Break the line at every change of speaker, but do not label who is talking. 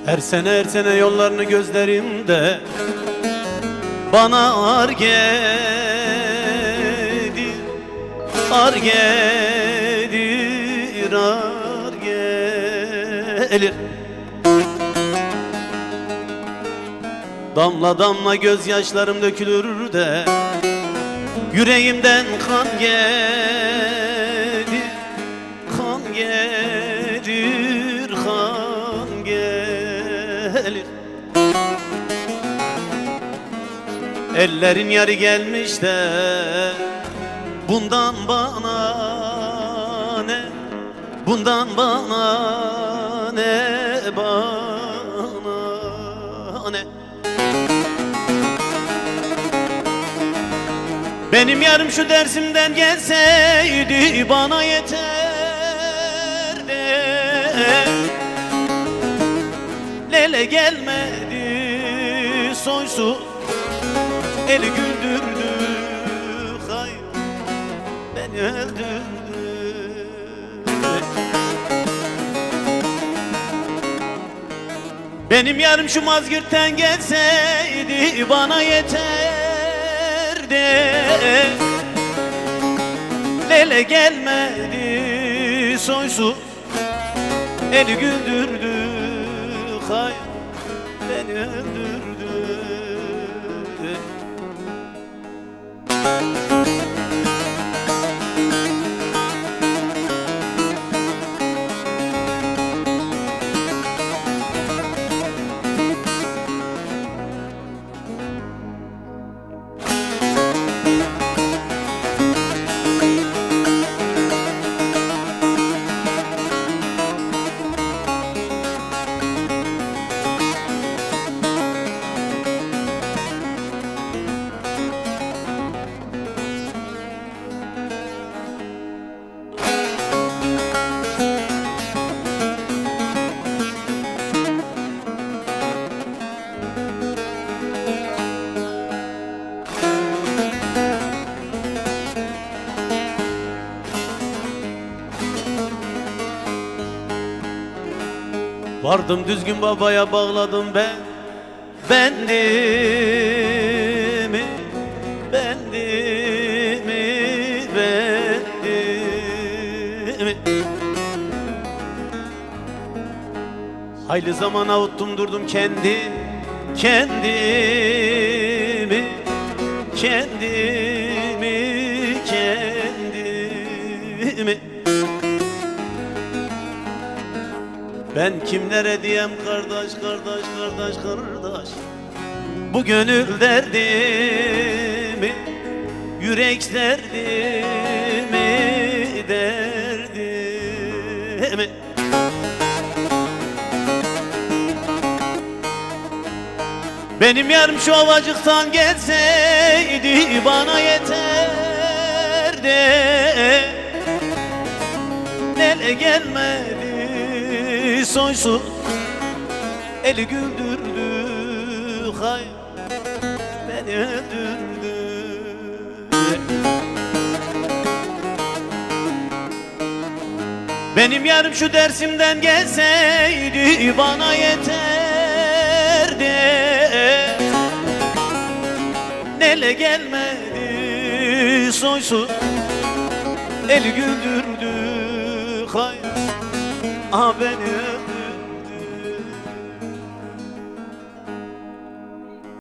Her sene yollarını gözlerimde bana ar gelir, ar gelir, ar gelir. Damla damla gözyaşlarım dökülür de yüreğimden kan gelir, kan gelir, kan gelir. Ellerin yarı gelmiş de bundan bana ne, bundan bana ne, bana ne. Benim yarım şu dersimden gelseydi bana yeterdi. Lele gelmedi soysuz, eli güldürdü, hayır beni öldürdü. Benim yarım şu mazgirtten gelseydi bana yeterdi. Lele gelmedi soysuz, eli güldürdü, hayır beni öldürdü. Vardım düzgün babaya bağladım ben bendimi, bendimi, bendimi. Hayli zaman avuttum durdum kendimi, kendimi, kendimi. Ben kimlere diyem kardeş, kardeş, kardeş, kardeş, bu gönül derdimi, yürek derdimi, derdimi. Benim yarım şu ovacıktan gelseydi bana yeterdi. Nele gelmedi soysuz, eli güldürdü, hayır beni öldürdü. Benim yarım şu dersimden gelseydi bana yeterdi. Nele gelmedi soysuz, eli güldürdü, hayır beni öldürdü.